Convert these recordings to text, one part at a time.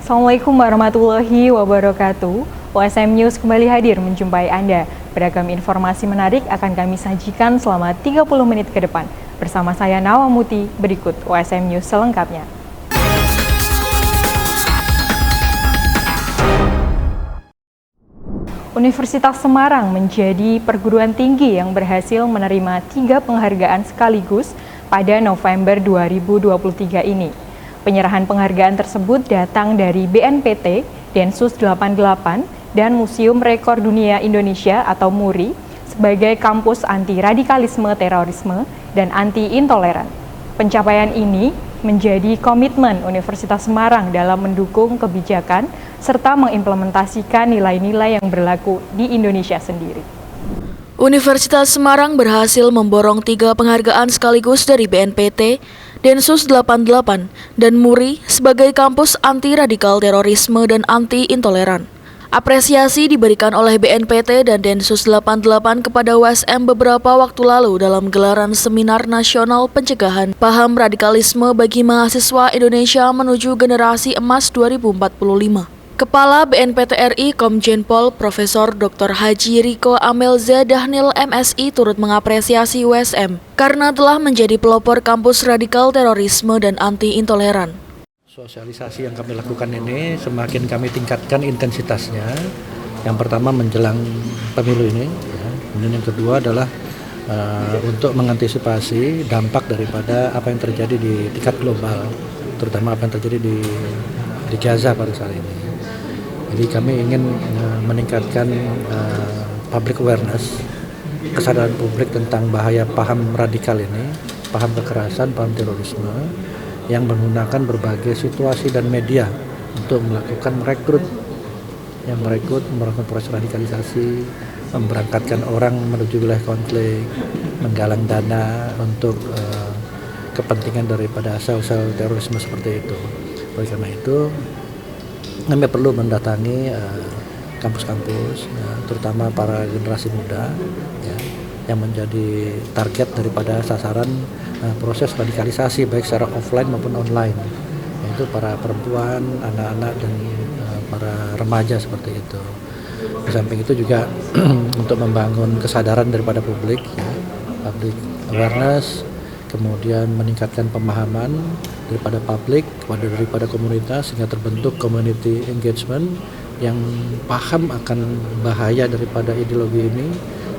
Assalamualaikum warahmatullahi wabarakatuh. OSM News kembali hadir menjumpai Anda. Beragam informasi menarik akan kami sajikan selama 30 menit ke depan. Bersama saya Nawa Muti, berikut OSM News selengkapnya. Universitas Semarang menjadi perguruan tinggi yang berhasil menerima 3 penghargaan sekaligus pada November 2023 ini. Penyerahan penghargaan tersebut datang dari BNPT, Densus 88, dan Museum Rekor Dunia Indonesia atau MURI sebagai kampus anti-radikalisme, terorisme, dan anti-intoleran. Pencapaian ini menjadi komitmen Universitas Semarang dalam mendukung kebijakan serta mengimplementasikan nilai-nilai yang berlaku di Indonesia sendiri. Universitas Semarang berhasil memborong 3 penghargaan sekaligus dari BNPT, Densus 88, dan MURI sebagai kampus anti-radikal terorisme dan anti-intoleran. Apresiasi diberikan oleh BNPT dan Densus 88 kepada USM beberapa waktu lalu dalam gelaran Seminar Nasional Pencegahan Paham Radikalisme bagi Mahasiswa Indonesia menuju Generasi Emas 2045. Kepala BNPT RI Komjen Pol Profesor Dr. Haji Riko Amelza Dahnil MSI turut mengapresiasi USM karena telah menjadi pelopor kampus radikal terorisme dan anti-intoleran. Sosialisasi yang kami lakukan ini semakin kami tingkatkan intensitasnya. Yang pertama menjelang pemilu ini, ya. Kemudian yang kedua adalah untuk mengantisipasi dampak daripada apa yang terjadi di tingkat global, terutama apa yang terjadi di Gaza pada saat ini. Jadi kami ingin meningkatkan public awareness, kesadaran publik tentang bahaya paham radikal ini, paham kekerasan, paham terorisme, yang menggunakan berbagai situasi dan media untuk melakukan melakukan proses radikalisasi, memberangkatkan orang menuju wilayah konflik, menggalang dana untuk kepentingan daripada sel-sel terorisme seperti itu. Oleh karena itu, kami perlu mendatangi kampus-kampus, terutama para generasi muda, ya, yang menjadi target daripada sasaran proses radikalisasi baik secara offline maupun online, yaitu para perempuan, anak-anak, dan para remaja seperti itu. Di samping itu juga untuk membangun kesadaran daripada publik, ya, public awareness, kemudian meningkatkan pemahaman daripada publik daripada komunitas sehingga terbentuk community engagement yang paham akan bahaya daripada ideologi ini,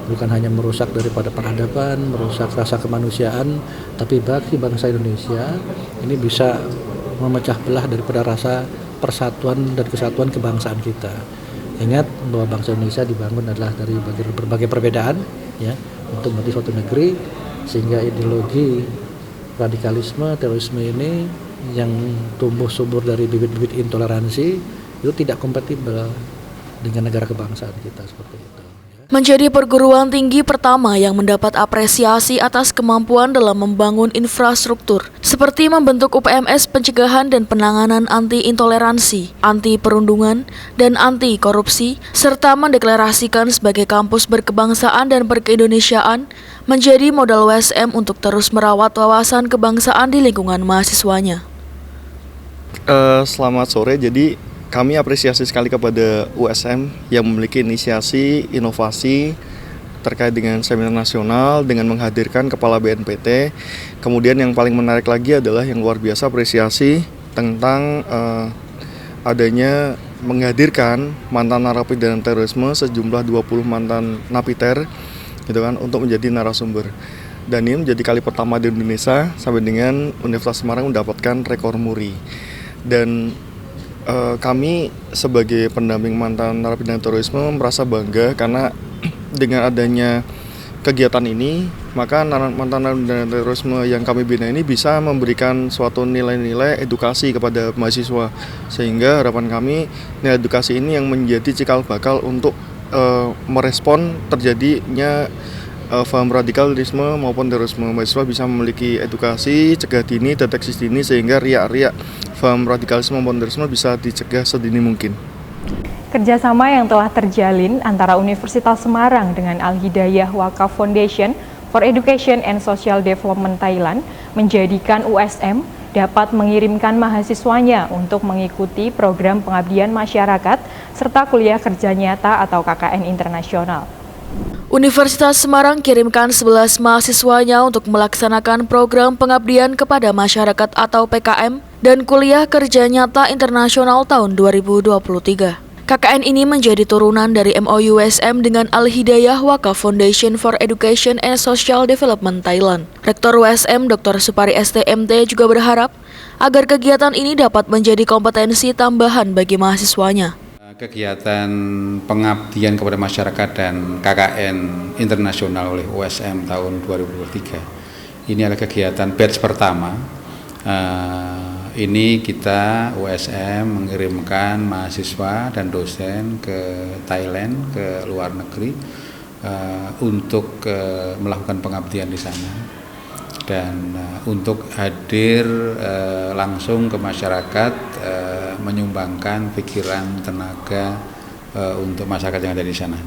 bukan hanya merusak daripada peradaban, merusak rasa kemanusiaan, tapi bagi bangsa Indonesia ini bisa memecah belah daripada rasa persatuan dan kesatuan kebangsaan kita. Ingat bahwa bangsa Indonesia dibangun adalah dari berbagai perbedaan, ya, untuk menjadi suatu negeri, sehingga ideologi radikalisme, terorisme ini yang tumbuh subur dari bibit-bibit intoleransi itu tidak kompatibel dengan negara kebangsaan kita seperti itu. Menjadi perguruan tinggi pertama yang mendapat apresiasi atas kemampuan dalam membangun infrastruktur, seperti membentuk UPMS pencegahan dan penanganan anti-intoleransi, anti-perundungan, dan anti-korupsi, serta mendeklarasikan sebagai kampus berkebangsaan dan berkeindonesiaan, menjadi modal USM untuk terus merawat wawasan kebangsaan di lingkungan mahasiswanya. Selamat sore, jadi kami apresiasi sekali kepada USM yang memiliki inisiasi inovasi terkait dengan seminar nasional dengan menghadirkan kepala BNPT. Kemudian yang paling menarik lagi adalah yang luar biasa apresiasi tentang adanya menghadirkan mantan narapidana terorisme sejumlah 20 mantan napiter gitu kan, untuk menjadi narasumber. Dan ini menjadi kali pertama di Indonesia sampai dengan Universitas Semarang mendapatkan rekor MURI. Dan kami sebagai pendamping mantan narapidana terorisme merasa bangga karena dengan adanya kegiatan ini, maka mantan narapidana terorisme yang kami bina ini bisa memberikan suatu nilai-nilai edukasi kepada mahasiswa, sehingga harapan kami nilai edukasi ini yang menjadi cikal bakal untuk merespon terjadinya paham radikalisme maupun terorisme. Mahasiswa bisa memiliki edukasi, cegah dini, deteksi dini, sehingga riak-riak paham radikalisme maupun terorisme bisa dicegah sedini mungkin. Kerjasama yang telah terjalin antara Universitas Semarang dengan Al-Hidayah Wakaf Foundation for Education and Social Development Thailand menjadikan USM dapat mengirimkan mahasiswanya untuk mengikuti program pengabdian masyarakat serta kuliah kerja nyata atau KKN internasional. Universitas Semarang kirimkan 11 mahasiswanya untuk melaksanakan program pengabdian kepada masyarakat atau PKM dan kuliah kerja nyata internasional tahun 2023. KKN ini menjadi turunan dari MOU USM dengan Al-Hidayah Wakaf Foundation for Education and Social Development Thailand. Rektor USM Dr. Supari STMT juga berharap agar kegiatan ini dapat menjadi kompetensi tambahan bagi mahasiswanya. Kegiatan pengabdian kepada masyarakat dan KKN internasional oleh USM tahun 2023 ini adalah kegiatan batch pertama. Ini kita USM mengirimkan mahasiswa dan dosen ke Thailand, ke luar negeri untuk melakukan pengabdian di sana dan untuk hadir langsung ke masyarakat, menyumbangkan pikiran, tenaga untuk masyarakat yang ada di sana.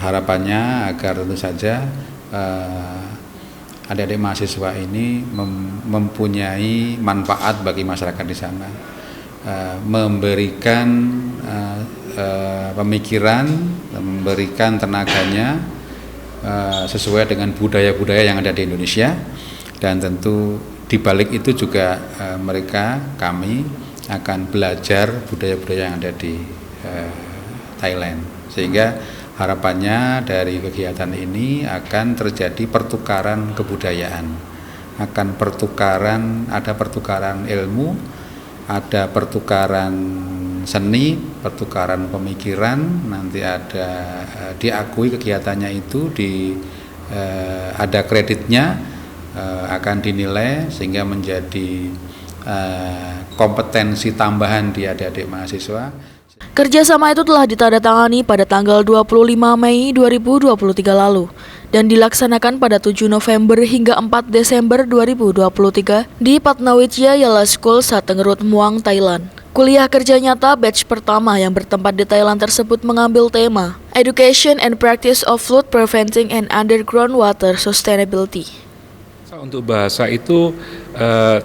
Harapannya agar tentu saja adik-adik mahasiswa ini mempunyai manfaat bagi masyarakat di sana, memberikan pemikiran, memberikan tenaganya sesuai dengan budaya-budaya yang ada di Indonesia, dan tentu di balik itu juga kami akan belajar budaya-budaya yang ada di Thailand, sehingga harapannya dari kegiatan ini akan terjadi pertukaran kebudayaan, ada pertukaran ilmu, ada pertukaran seni, pertukaran pemikiran, nanti ada diakui kegiatannya itu, ada kreditnya, akan dinilai sehingga menjadi kompetensi tambahan di adik-adik mahasiswa. Kerjasama itu telah ditandatangani pada tanggal 25 Mei 2023 lalu dan dilaksanakan pada 7 November hingga 4 Desember 2023 di Patnawijaya Yala School Satengerut Muang, Thailand. Kuliah kerja nyata batch pertama yang bertempat di Thailand tersebut mengambil tema Education and Practice of Flood Preventing and Underground Water Sustainability. Untuk bahasa itu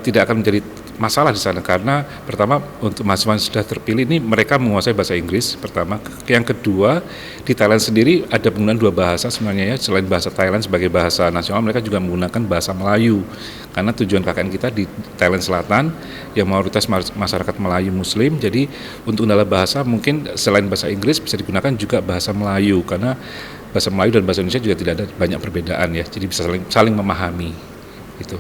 tidak akan menjadi masalah di sana, karena pertama untuk mahasiswa yang sudah terpilih ini mereka menguasai bahasa Inggris pertama. Yang kedua, di Thailand sendiri ada penggunaan dua bahasa sebenarnya ya, selain bahasa Thailand sebagai bahasa nasional, mereka juga menggunakan bahasa Melayu, karena tujuan KKN kita di Thailand Selatan yang mayoritas masyarakat Melayu Muslim. Jadi untuk dalam bahasa mungkin selain bahasa Inggris bisa digunakan juga bahasa Melayu, karena bahasa Melayu dan bahasa Indonesia juga tidak ada banyak perbedaan ya, jadi bisa saling memahami itu.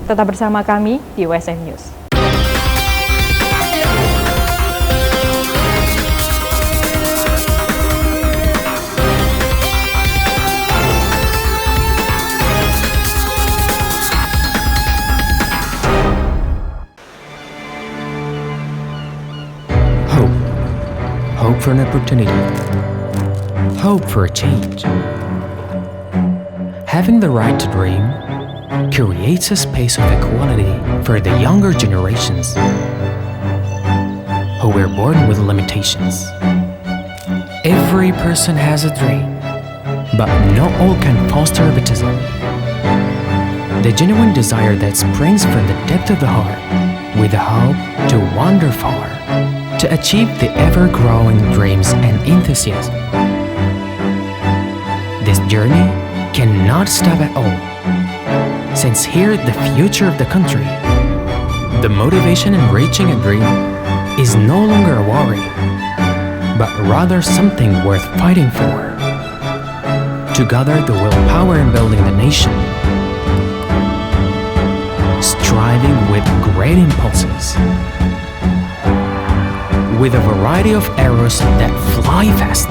Tetap bersama kami di USM News. Hope for an opportunity. Hope for a change. Having the right to dream creates a space of equality for the younger generations who were born with limitations. Every person has a dream, but not all can foster egotism. The genuine desire that springs from the depth of the heart, with the hope to wander far, to achieve the ever-growing dreams and enthusiasm. This journey cannot stop at all, since here the future of the country, the motivation in reaching a dream is no longer a worry, but rather something worth fighting for. To gather the willpower in building the nation, striving with great impulses, with a variety of arrows that fly fast.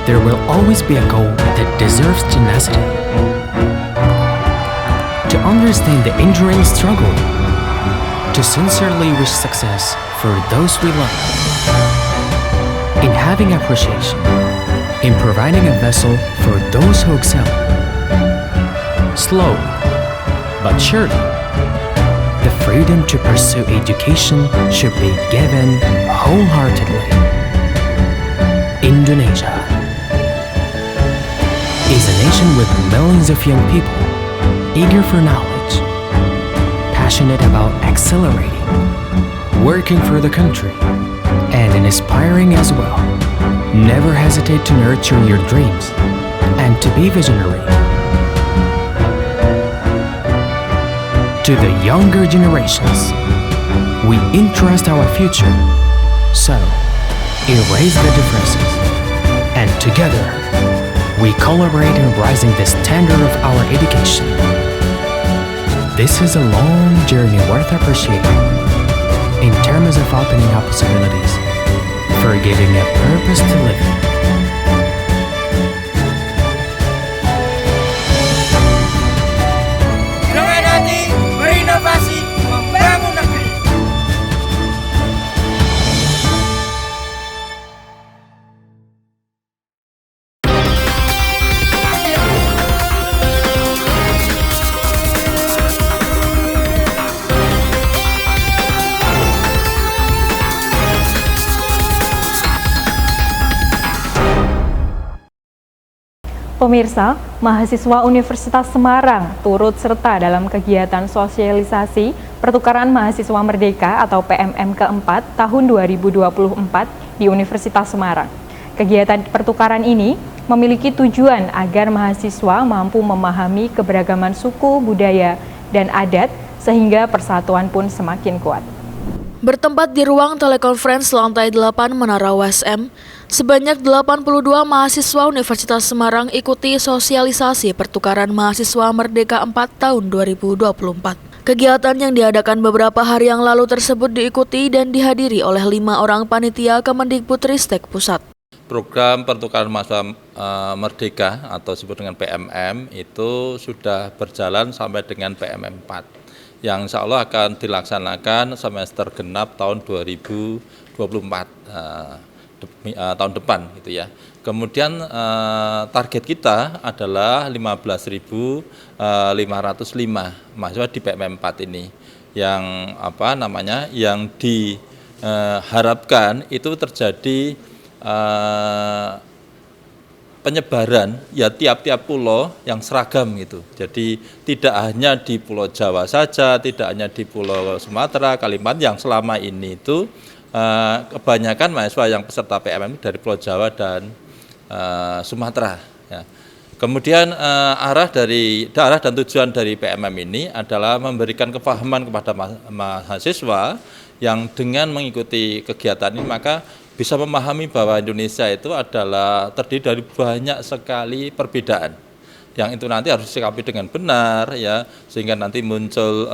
There will always be a goal that deserves tenacity. To understand the enduring struggle, to sincerely wish success for those we love, in having appreciation, in providing a vessel for those who excel. Slow, but surely, the freedom to pursue education should be given wholeheartedly. Indonesia is a nation with millions of young people eager for knowledge, passionate about accelerating, working for the country, and inspiring as well. Never hesitate to nurture your dreams and to be visionary. To the younger generations, we entrust our future. So, erase the differences, and together, we collaborate in raising the standard of our education. This is a long journey worth appreciating in terms of opening up possibilities, for giving a purpose to live in. Dengan hati berinovasi membangun negeri. Pemirsa, mahasiswa Universitas Semarang turut serta dalam kegiatan sosialisasi Pertukaran Mahasiswa Merdeka atau PMM keempat tahun 2024 di Universitas Semarang. Kegiatan pertukaran ini memiliki tujuan agar mahasiswa mampu memahami keberagaman suku, budaya, dan adat sehingga persatuan pun semakin kuat. Bertempat di ruang telekonferensi lantai 8 Menara USM, sebanyak 82 mahasiswa Universitas Semarang ikuti sosialisasi Pertukaran Mahasiswa Merdeka 4 tahun 2024. Kegiatan yang diadakan beberapa hari yang lalu tersebut diikuti dan dihadiri oleh 5 orang panitia Kemendikbudristek Pusat. Program Pertukaran Mahasiswa Merdeka atau disebut dengan PMM itu sudah berjalan sampai dengan PMM 4. Yang insya Allah akan dilaksanakan semester genap tahun 2024 tahun depan gitu ya. Kemudian target kita adalah 15.505 mahasiswa di PMM 4 ini yang yang diharapkan itu terjadi penyebaran ya tiap-tiap pulau yang seragam gitu. Jadi tidak hanya di Pulau Jawa saja, tidak hanya di Pulau Sumatera, Kalimantan yang selama ini itu kebanyakan mahasiswa yang peserta PMM dari Pulau Jawa dan Sumatera. Ya. Kemudian arah dan tujuan dari PMM ini adalah memberikan kepahaman kepada mahasiswa yang dengan mengikuti kegiatan ini maka bisa memahami bahwa Indonesia itu adalah terdiri dari banyak sekali perbedaan yang itu nanti harus disikapi dengan benar ya sehingga nanti muncul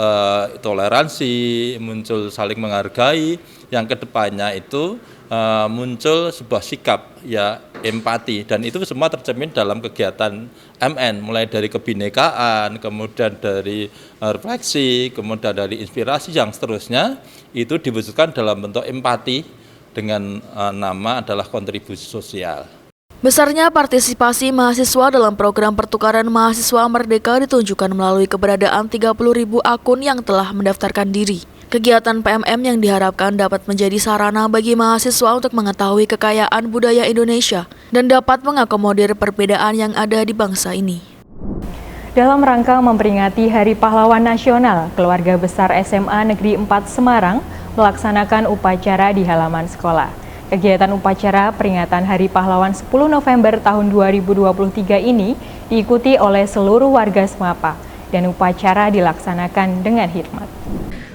toleransi, muncul saling menghargai yang kedepannya itu muncul sebuah sikap ya empati dan itu semua tercermin dalam kegiatan MN mulai dari kebinekaan, kemudian dari refleksi, kemudian dari inspirasi yang seterusnya itu diwujudkan dalam bentuk empati dengan nama adalah kontribusi sosial. Besarnya partisipasi mahasiswa dalam program Pertukaran Mahasiswa Merdeka ditunjukkan melalui keberadaan 30.000 akun yang telah mendaftarkan diri. Kegiatan PMM yang diharapkan dapat menjadi sarana bagi mahasiswa untuk mengetahui kekayaan budaya Indonesia dan dapat mengakomodir perbedaan yang ada di bangsa ini. Dalam rangka memperingati Hari Pahlawan Nasional, keluarga besar SMA Negeri 4 Semarang melaksanakan upacara di halaman sekolah. Kegiatan upacara peringatan Hari Pahlawan 10 November tahun 2023 ini diikuti oleh seluruh warga Semapa dan upacara dilaksanakan dengan hikmat.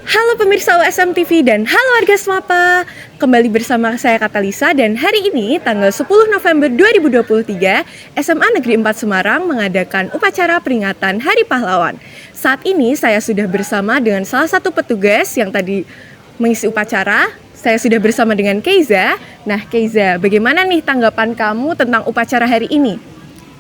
Halo pemirsa USM TV dan halo warga Semapa. Kembali bersama saya Katalisa dan hari ini tanggal 10 November 2023 SMA Negeri 4 Semarang mengadakan upacara peringatan Hari Pahlawan. Saat ini saya sudah bersama dengan salah satu petugas yang tadi mengisi upacara. Saya sudah bersama dengan Keiza. Nah Keiza, bagaimana nih tanggapan kamu tentang upacara hari ini?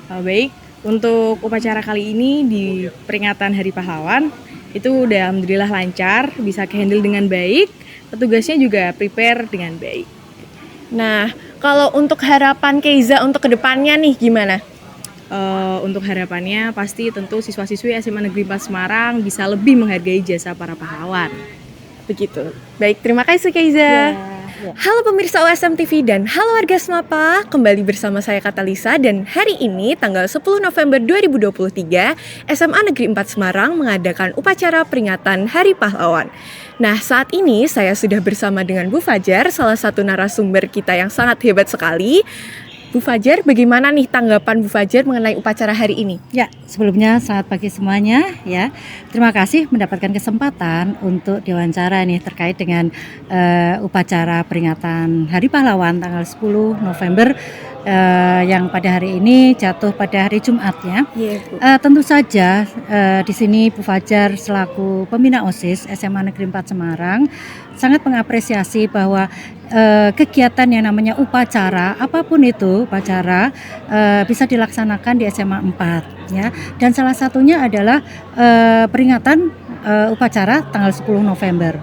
Baik, untuk upacara kali ini di peringatan Hari Pahlawan itu udah alhamdulillah lancar, bisa ke-handle dengan baik, petugasnya juga prepare dengan baik. Nah, kalau untuk harapan Keiza untuk kedepannya nih gimana? Untuk harapannya pasti tentu siswa-siswi SMA Negeri 4 Semarang bisa lebih menghargai jasa para pahlawan. Begitu. Baik, terima kasih Keiza. Halo pemirsa USM TV dan halo warga Semapa, kembali bersama saya Katalisa dan hari ini tanggal 10 November 2023 SMA Negeri 4 Semarang mengadakan upacara peringatan Hari Pahlawan. Nah, saat ini saya sudah bersama dengan Bu Fajar, salah satu narasumber kita yang sangat hebat sekali. Bu Fajar, bagaimana nih tanggapan Bu Fajar mengenai upacara hari ini? Ya, sebelumnya selamat pagi semuanya ya. Terima kasih mendapatkan kesempatan untuk diwawancara nih terkait dengan upacara peringatan Hari Pahlawan tanggal 10 November yang pada hari ini jatuh pada hari Jumat ya. Tentu saja di sini Bu Fajar selaku pembina OSIS SMA Negeri 4 Semarang sangat mengapresiasi bahwa kegiatan yang namanya upacara, apapun itu upacara bisa dilaksanakan di SMA 4 ya. Dan salah satunya adalah peringatan upacara tanggal 10 November.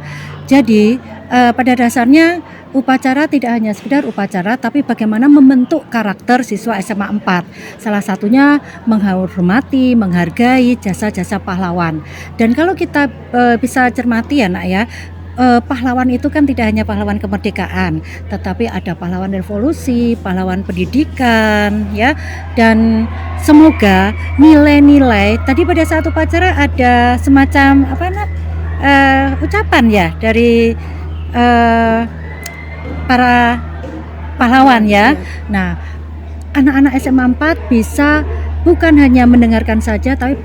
Jadi pada dasarnya upacara tidak hanya sekedar upacara, tapi bagaimana membentuk karakter siswa SMA 4. Salah satunya menghormati, menghargai jasa-jasa pahlawan. Dan kalau kita bisa cermati ya nak ya, pahlawan itu kan tidak hanya pahlawan kemerdekaan, tetapi ada pahlawan revolusi, pahlawan pendidikan ya. Dan semoga nilai-nilai tadi pada saat upacara ada semacam ucapan ya dari para pahlawan ya. Nah, anak-anak SMA 4 bisa bukan hanya mendengarkan saja, tapi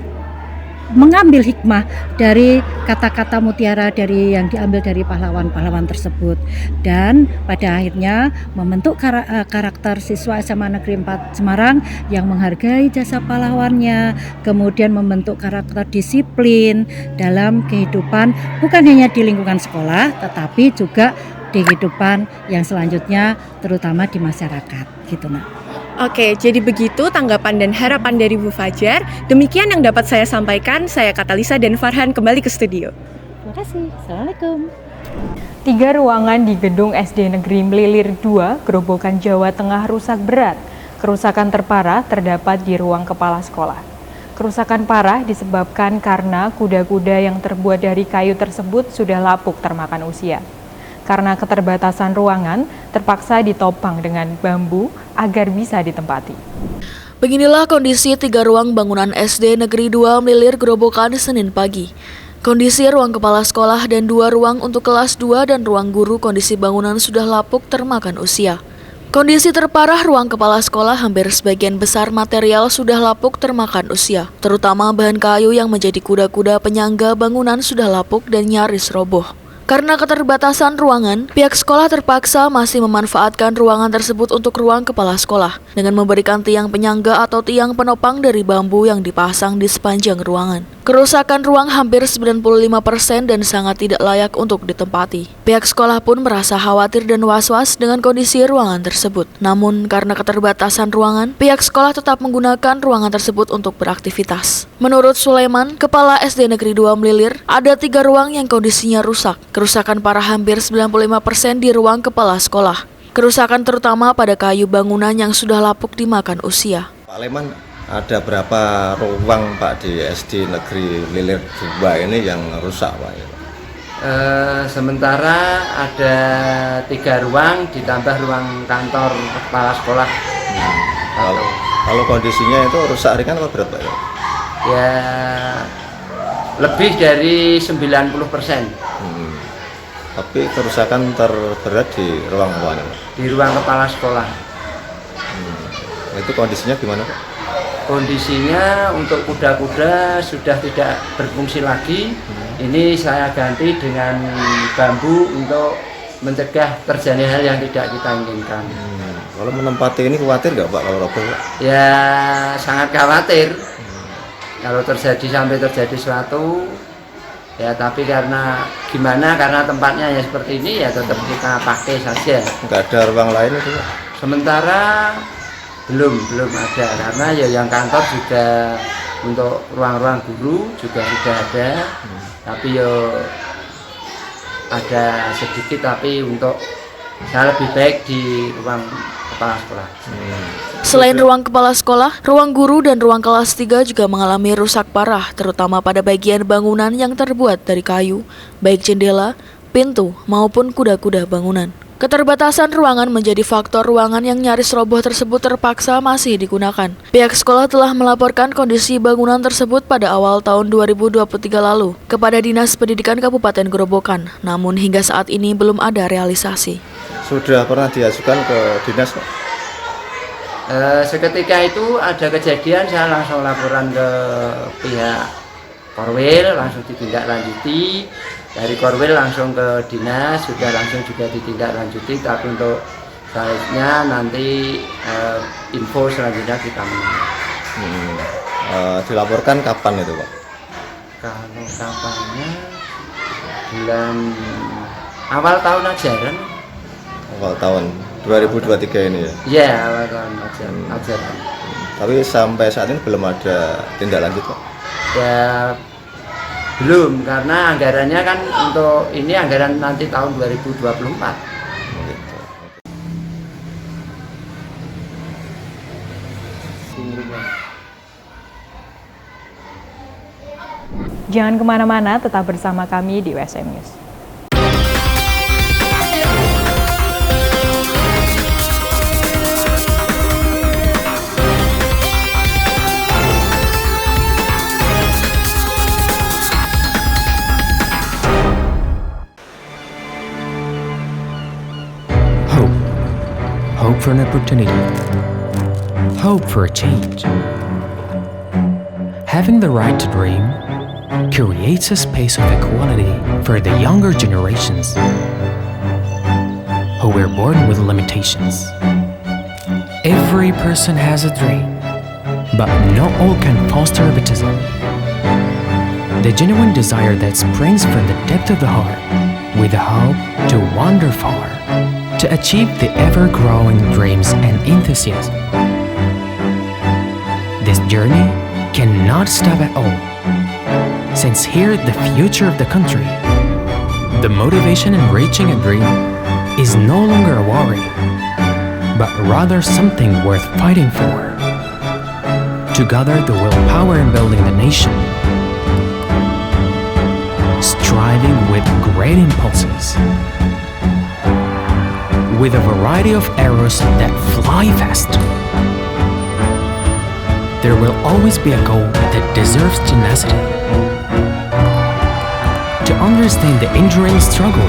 mengambil hikmah dari kata-kata mutiara dari yang diambil dari pahlawan-pahlawan tersebut, dan pada akhirnya membentuk karakter siswa SMA Negeri 4 Semarang yang menghargai jasa pahlawannya, kemudian membentuk karakter disiplin dalam kehidupan bukan hanya di lingkungan sekolah tetapi juga di kehidupan yang selanjutnya, terutama di masyarakat gitu nak. Oke, jadi begitu tanggapan dan harapan dari Bu Fajar. Demikian yang dapat saya sampaikan. Saya Katalisa dan Farhan kembali ke studio. Terima kasih. Assalamualaikum. 3 ruangan di gedung SD Negeri Melilir 2, Grobogan, Jawa Tengah rusak berat. Kerusakan terparah terdapat di ruang kepala sekolah. Kerusakan parah disebabkan karena kuda-kuda yang terbuat dari kayu tersebut sudah lapuk termakan usia. Karena keterbatasan ruangan, terpaksa ditopang dengan bambu agar bisa ditempati. Beginilah kondisi 3 ruang bangunan SD Negeri 2 Melilir Grobogan Senin pagi. Kondisi ruang kepala sekolah dan 2 ruang untuk kelas 2 dan ruang guru, kondisi bangunan sudah lapuk termakan usia. Kondisi terparah ruang kepala sekolah, hampir sebagian besar material sudah lapuk termakan usia, terutama bahan kayu yang menjadi kuda-kuda penyangga bangunan sudah lapuk dan nyaris roboh. Karena keterbatasan ruangan, pihak sekolah terpaksa masih memanfaatkan ruangan tersebut untuk ruang kepala sekolah dengan memberikan tiang penyangga atau tiang penopang dari bambu yang dipasang di sepanjang ruangan. Kerusakan ruang hampir 95% dan sangat tidak layak untuk ditempati. Pihak sekolah pun merasa khawatir dan was-was dengan kondisi ruangan tersebut. Namun karena keterbatasan ruangan, pihak sekolah tetap menggunakan ruangan tersebut untuk beraktivitas. Menurut Sulaiman, Kepala SD Negeri 2 Melilir, ada 3 ruang yang kondisinya rusak. Kerusakan parah hampir 95% di ruang kepala sekolah. Kerusakan terutama pada kayu bangunan yang sudah lapuk dimakan usia. Pak Leman, ada berapa ruang Pak di SD Negeri Melilir 2 ini yang rusak Pak? Sementara ada 3 ruang ditambah ruang kantor kepala sekolah. Kalau kondisinya itu rusak ringan apa berat Pak? Ya lebih dari 90%. Tapi kerusakan terberat di ruang mana? Di ruang kepala sekolah. Itu kondisinya gimana Pak? Kondisinya untuk kuda-kuda sudah tidak berfungsi lagi. Ini saya ganti dengan bambu untuk mencegah terjadi hal yang tidak kita inginkan. Kalau menempati ini khawatir nggak Pak kalau roboh? Ya sangat khawatir. Kalau sampai terjadi suatu, ya tapi karena tempatnya ya seperti ini, ya tetap kita pakai saja. Nggak ada ruang lain itu Pak? Sementara belum ada, karena ya yang kantor juga untuk ruang-ruang guru juga sudah ada, tapi ya ada sedikit, tapi untuk saya lebih baik di ruang kepala sekolah. Selain ruang kepala sekolah, ruang guru dan ruang kelas 3 juga mengalami rusak parah, terutama pada bagian bangunan yang terbuat dari kayu, baik jendela, pintu, maupun kuda-kuda bangunan. Keterbatasan ruangan menjadi faktor ruangan yang nyaris roboh tersebut terpaksa masih digunakan. Pihak sekolah telah melaporkan kondisi bangunan tersebut pada awal tahun 2023 lalu kepada Dinas Pendidikan Kabupaten Grobogan, namun hingga saat ini belum ada realisasi. Sudah pernah diajukan ke dinas, Pak? Seketika itu ada kejadian, saya langsung laporan ke pihak Korwil, langsung ditindaklanjuti. Dari Korwil langsung ke dinas, sudah langsung juga ditindaklanjuti. Tapi untuk selanjutnya nanti info selanjutnya kita menunggu. Dilaporkan kapan itu, Pak? Kalau kapannya bulan awal tahun ajaran. Awal tahun 2023 ini ya? Iya, awal tahun ajaran. Tapi sampai saat ini belum ada tindak lanjut, Pak? Ya belum, karena anggarannya kan untuk ini anggaran nanti tahun 2024. Jangan kemana-mana, tetap bersama kami di USM News. Hope for an opportunity. Hope for a change. Having the right to dream creates a space of equality for the younger generations who were born with limitations. Every person has a dream, but not all can foster egotism. The genuine desire that springs from the depth of the heart, with the hope to wander far, to achieve the ever-growing dreams and enthusiasm. This journey cannot stop at all, since here the future of the country, the motivation in reaching a dream is no longer a worry, but rather something worth fighting for. To gather the willpower in building the nation, striving with great impulses, with a variety of arrows that fly fast. There will always be a goal that deserves tenacity. To understand the enduring struggle,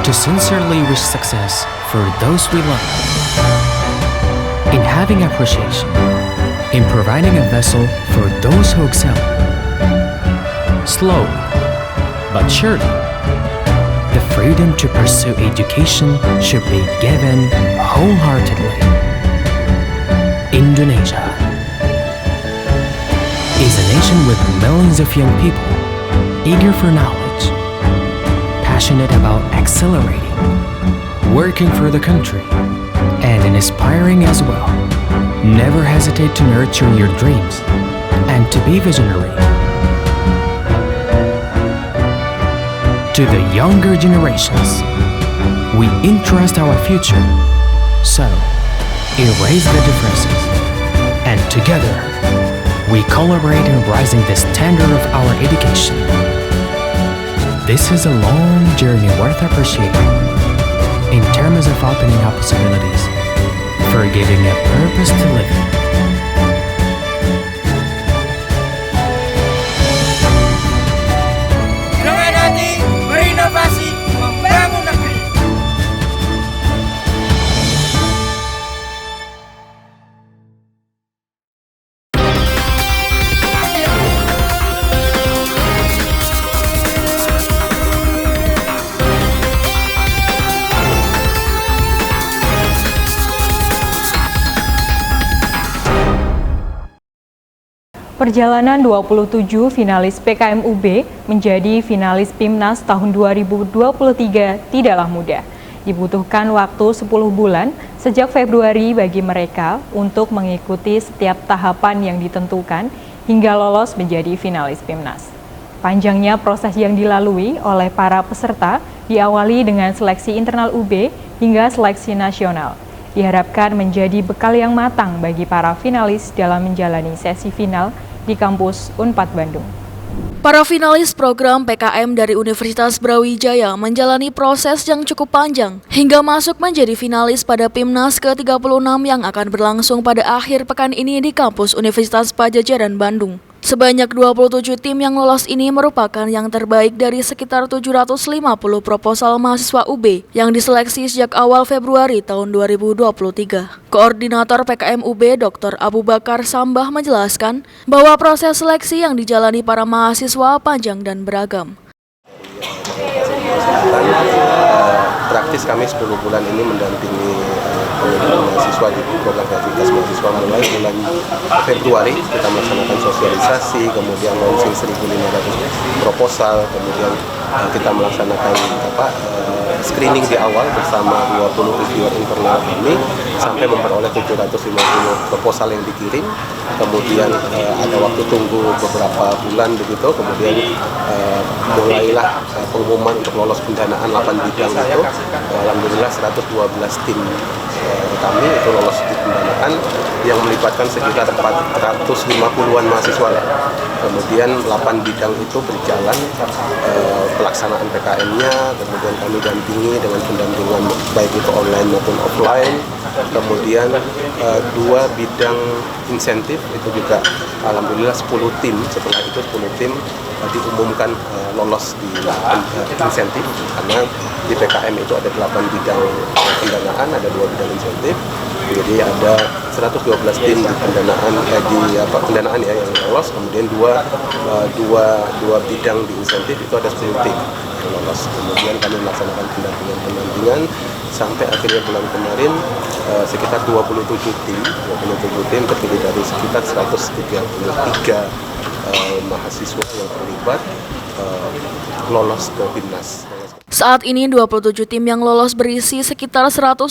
to sincerely wish success for those we love. In having appreciation, in providing a vessel for those who excel. Slowly, but surely, the freedom to pursue education should be given wholeheartedly. Indonesia is a nation with millions of young people eager for knowledge, passionate about accelerating, working for the country, and inspiring as well. Never hesitate to nurture your dreams and to be visionary. To the younger generations, we entrust our future. So, erase the differences, and together, we collaborate in raising the standard of our education. This is a long journey worth appreciating in terms of opening up possibilities, for giving a purpose to live. Dengan hati berinovasi membangun negeri. Perjalanan 27 finalis PKM UB menjadi finalis PIMNAS tahun 2023 tidaklah mudah. Dibutuhkan waktu 10 bulan sejak Februari bagi mereka untuk mengikuti setiap tahapan yang ditentukan hingga lolos menjadi finalis PIMNAS. Panjangnya proses yang dilalui oleh para peserta diawali dengan seleksi internal UB hingga seleksi nasional. Diharapkan menjadi bekal yang matang bagi para finalis dalam menjalani sesi final di kampus Unpad Bandung. Para finalis program PKM dari Universitas Brawijaya menjalani proses yang cukup panjang hingga masuk menjadi finalis pada PIMNAS ke-36 yang akan berlangsung pada akhir pekan ini di kampus Universitas Padjadjaran Bandung. Sebanyak 27 tim yang lolos ini merupakan yang terbaik dari sekitar 750 proposal mahasiswa UB yang diseleksi sejak awal Februari tahun 2023. Koordinator PKM UB Dr. Abu Bakar Sambah menjelaskan bahwa proses seleksi yang dijalani para mahasiswa panjang dan beragam. Praktis kami 10 bulan ini mendampingi mahasiswa di program kreativitas mahasiswa mulai bulan Februari kita melaksanakan sosialisasi, kemudian launching 1.500 proposal, kemudian kita melaksanakan screening di awal bersama 20 reviewer internal kami sampai memperoleh 750 proposal yang dikirim. Kemudian ada waktu tunggu beberapa bulan begitu, kemudian mulailah pengumuman untuk lolos pendanaan 8 bidang itu. Alhamdulillah 112 tim kami itu lolos di pendanaan yang melibatkan sekitar 450-an mahasiswa. Kemudian 8 bidang itu berjalan pelaksanaan PKM-nya, kemudian kami dampingi dengan pendampingan baik itu online maupun offline. Kemudian 2 bidang insentif itu juga alhamdulillah 10 tim, setelah itu 10 tim diumumkan lolos di insentif karena di PKM itu ada 8 bidang pendanaan, ada 2 bidang insentif. Jadi ada 112 tim di pendanaan ya yang lolos, kemudian dua bidang di insentif itu ada 10 tim yang lolos. Kemudian kami melaksanakan pendampingan sampai akhirnya bulan kemarin sekitar 27 tim terdiri dari sekitar 133 mahasiswa yang terlibat lolos ke PIMNAS. Saat ini 27 tim yang lolos berisi sekitar 132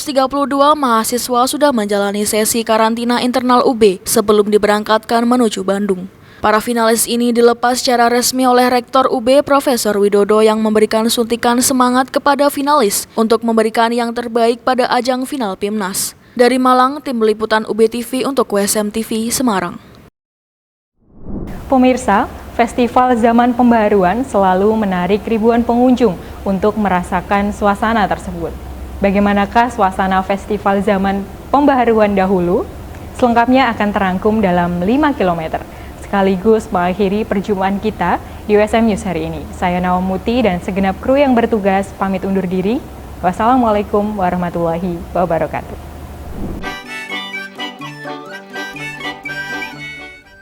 mahasiswa sudah menjalani sesi karantina internal UB sebelum diberangkatkan menuju Bandung. Para finalis ini dilepas secara resmi oleh Rektor UB Profesor Widodo yang memberikan suntikan semangat kepada finalis untuk memberikan yang terbaik pada ajang final PIMNAS. Dari Malang, tim liputan UB TV untuk WSM TV Semarang. Pemirsa, Festival Zaman Pembaharuan selalu menarik ribuan pengunjung untuk merasakan suasana tersebut. Bagaimanakah suasana Festival Zaman Pembaharuan dahulu? Selengkapnya akan terangkum dalam 5 km. Sekaligus mengakhiri perjumpaan kita di WSM News hari ini. Saya Nawam Muti dan segenap kru yang bertugas pamit undur diri. Wassalamualaikum warahmatullahi wabarakatuh.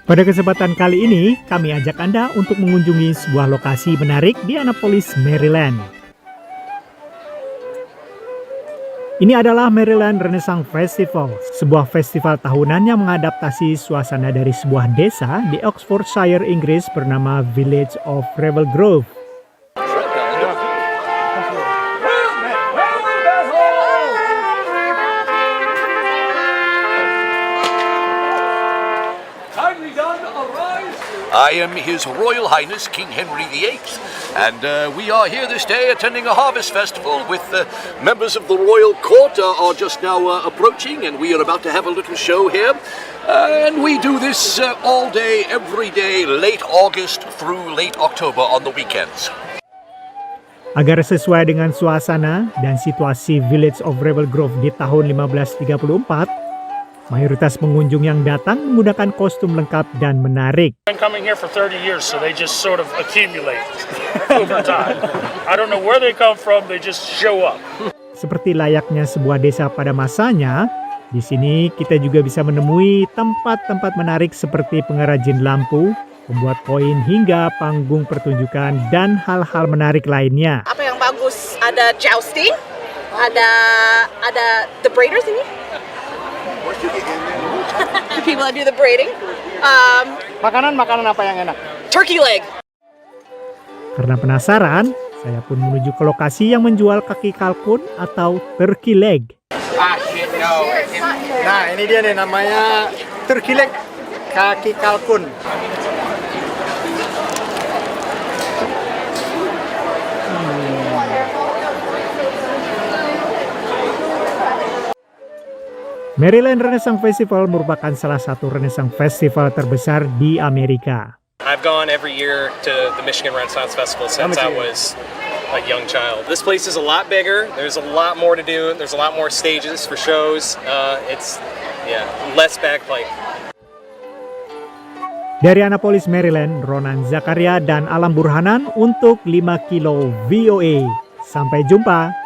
Pada kesempatan kali ini, kami ajak Anda untuk mengunjungi sebuah lokasi menarik di Annapolis, Maryland. Ini adalah Maryland Renaissance Festival, sebuah festival tahunan yang mengadaptasi suasana dari sebuah desa di Oxfordshire, Inggris bernama Village of Revel Grove. I am His Royal Highness King Henry VIII, and we are here this day attending a harvest festival with members of the royal court are just now approaching, and we are about to have a little show here. And we do this all day, every day, late August through late October on the weekends. Agar sesuai dengan suasana dan situasi Village of Revel Grove di tahun 1534, mayoritas pengunjung yang datang menggunakan kostum lengkap dan menarik. Been coming here for 30 years, so they just sort of accumulate over time. I don't know where they come from, they just show up. Seperti layaknya sebuah desa pada masanya, di sini kita juga bisa menemui tempat-tempat menarik seperti pengrajin lampu, pembuat koin hingga panggung pertunjukan dan hal-hal menarik lainnya. Apa yang bagus? Ada jousting, ada the braiders ini. The people that do the braiding. Makanan apa yang enak? Turkey leg. Karena penasaran, saya pun menuju ke lokasi yang menjual kaki kalkun atau turkey leg. Nah, ini dia nih namanya turkey leg, kaki kalkun. Maryland Renaissance Festival merupakan salah satu Renaissance Festival terbesar di Amerika. I've gone every year to the Michigan Renaissance Festival since I was a young child. This place is a lot bigger. There's a lot more to do. There's a lot more stages for shows. It's less backpipe. Dari Annapolis, Maryland, Ronan Zakaria dan Alam Burhanan untuk 5 Kilo VOA. Sampai jumpa.